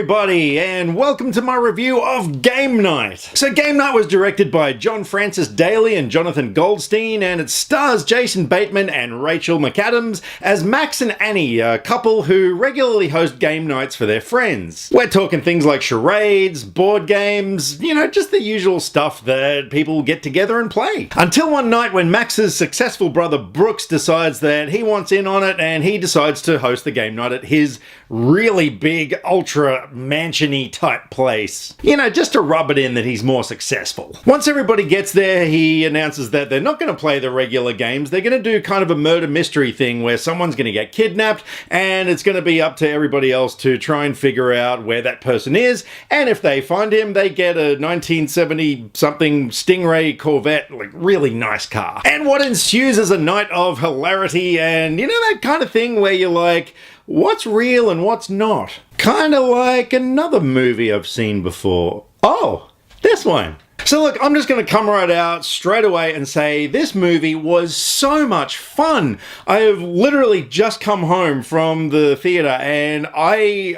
everybody, and welcome to my review of Game Night. So Game Night was directed by John Francis Daley and Jonathan Goldstein, and it stars Jason Bateman and Rachel McAdams as Max and Annie, a couple who regularly host game nights for their friends. We're talking things like charades, board games, just the usual stuff that people get together and play. Until one night when Max's successful brother Brooks decides that he wants in on it, and he decides to host the game night at his really big, ultra mansion-y type place. Just to rub it in that he's more successful. Once everybody gets there, he announces that they're not going to play the regular games. They're going to do kind of a murder mystery thing where someone's going to get kidnapped, and it's going to be up to everybody else to try and figure out where that person is, and if they find him, they get a 1970-something Stingray Corvette, like really nice car. And what ensues is a night of hilarity and, that kind of thing where you're like, what's real and what's not? Kind of like another movie I've seen before. Oh, this one. So look, I'm just going to come right out straight away and say this movie was so much fun. I have literally just come home from the theater and I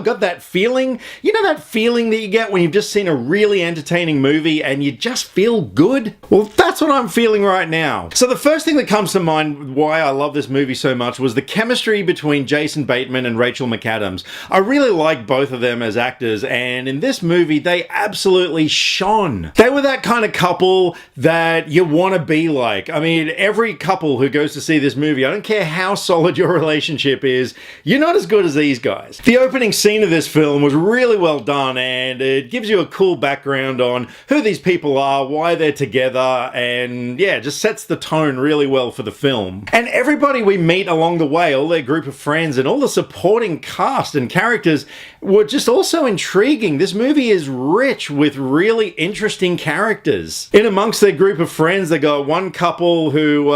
got that feeling, that feeling that you get when you've just seen a really entertaining movie and you just feel good? Well, that's what I'm feeling right now. So the first thing that comes to mind why I love this movie so much was the chemistry between Jason Bateman and Rachel McAdams. I really like both of them as actors, and in this movie they absolutely shone. They were that kind of couple that you want to be like. I mean, every couple who goes to see this movie, I don't care how solid your relationship is, you're not as good as these guys. The opening scene of this film was really well done, and it gives you a cool background on who these people are, why they're together, and yeah, just sets the tone really well for the film. And everybody we meet along the way, all their group of friends, and all the supporting cast and characters were just also intriguing. This movie is rich with really interesting characters. In amongst their group of friends, they got one couple who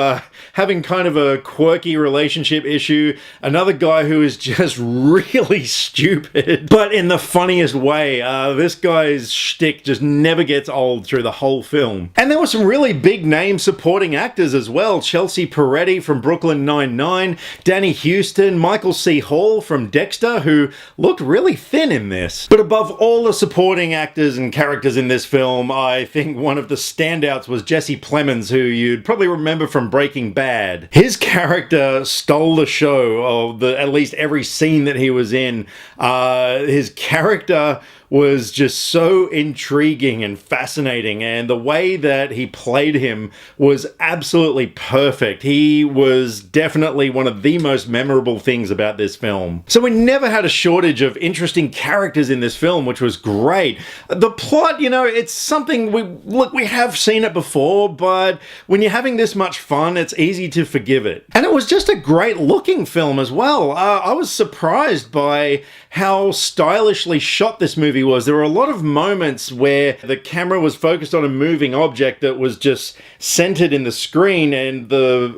having kind of a quirky relationship issue, another guy who is just really stupid, but in the funniest way. This guy's shtick just never gets old through the whole film. And there were some really big name supporting actors as well. Chelsea Peretti from Brooklyn Nine-Nine, Danny Houston, Michael C. Hall from Dexter, who looked really thin in this. But above all the supporting actors and characters in this film, I think one of the standouts was Jesse Plemons, who you'd probably remember from Breaking Bad. His character stole the show of at least every scene that he was in. His character was just so intriguing and fascinating, and the way that he played him was absolutely perfect. He was definitely one of the most memorable things about this film. So we never had a shortage of interesting characters in this film, which was great. The plot, it's something we have seen it before, but when you're having this much fun, it's easy to forgive it. And it was just a great looking film as well. I was surprised by how stylishly shot this movie was. There were a lot of moments where the camera was focused on a moving object that was just centered in the screen, and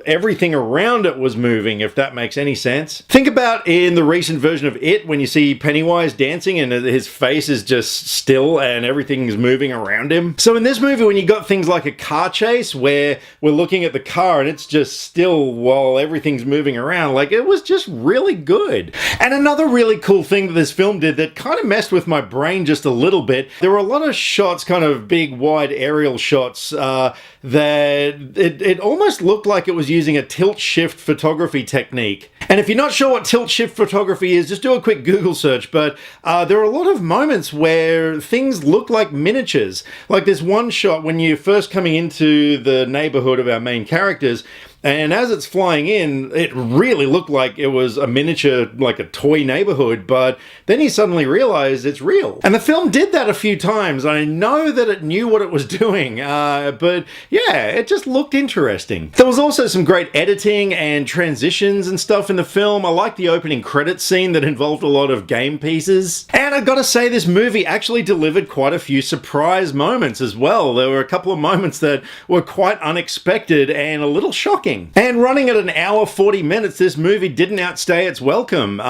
everything around it was moving, if that makes any sense. Think about in the recent version of It, when you see Pennywise dancing and his face is just still and everything is moving around him. So in this movie, when you got things like a car chase where we're looking at the car and it's just still while everything's moving around, it was just really good. And another really cool thing that this film did that kind of messed with my brain just a little bit, there were a lot of shots, kind of big wide aerial shots, that it almost looked like it was using a tilt shift photography technique. And if you're not sure what tilt shift photography is, just do a quick Google search, but there are a lot of moments where things look like miniatures. Like there's one shot when you're first coming into the neighborhood of our main characters, and as it's flying in, it really looked like it was a miniature, like a toy neighborhood, but then he suddenly realized it's real. And the film did that a few times. I know that it knew what it was doing, but yeah, it just looked interesting. There was also some great editing and transitions and stuff in the film. I liked the opening credits scene that involved a lot of game pieces. And I gotta say, this movie actually delivered quite a few surprise moments as well. There were a couple of moments that were quite unexpected and a little shocking. And running at an hour 40 minutes, this movie didn't outstay its welcome.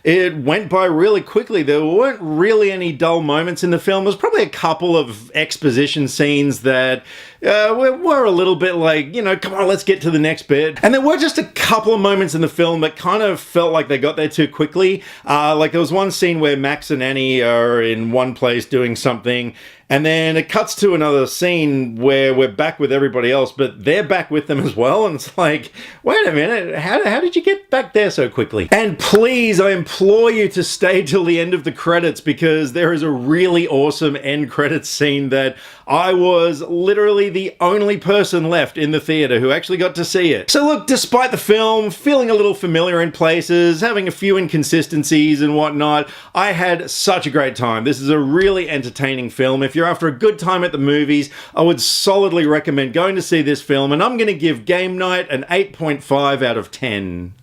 It went by really quickly. There weren't really any dull moments in the film. There's probably a couple of exposition scenes that we're a little bit like, you know, come on, let's get to the next bit. And there were just a couple of moments in the film that kind of felt like they got there too quickly. Like there was one scene where Max and Annie are in one place doing something, and then it cuts to another scene where we're back with everybody else, but they're back with them as well. And it's like, wait a minute, how did you get back there so quickly? And please, I implore you to stay till the end of the credits, because there is a really awesome end credits scene that I was literally the only person left in the theater who actually got to see it. So look, despite the film feeling a little familiar in places, having a few inconsistencies and whatnot, I had such a great time. This is a really entertaining film. If you're after a good time at the movies, I would solidly recommend going to see this film, and I'm going to give Game Night an 8.5 out of 10.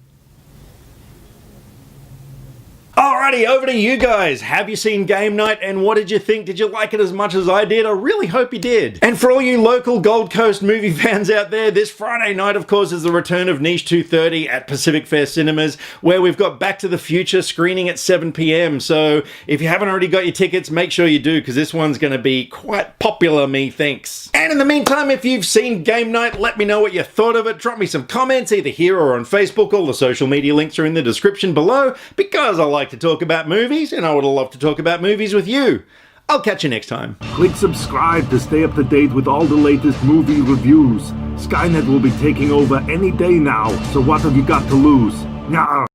Alrighty, over to you guys. Have you seen Game Night, and what did you think? Did you like it as much as I did? I really hope you did. And for all you local Gold Coast movie fans out there, this Friday night, of course, is the return of Niche 230 at Pacific Fair Cinemas, where we've got Back to the Future screening at 7 p.m. So if you haven't already got your tickets, make sure you do, because this one's going to be quite popular, methinks. And in the meantime, if you've seen Game Night, let me know what you thought of it. Drop me some comments either here or on Facebook. All the social media links are in the description below, because I like to talk about movies, and I would love to talk about movies with you. I'll catch you next time. Click subscribe to stay up to date with all the latest movie reviews. Skynet will be taking over any day now, so what have you got to lose? Nyah.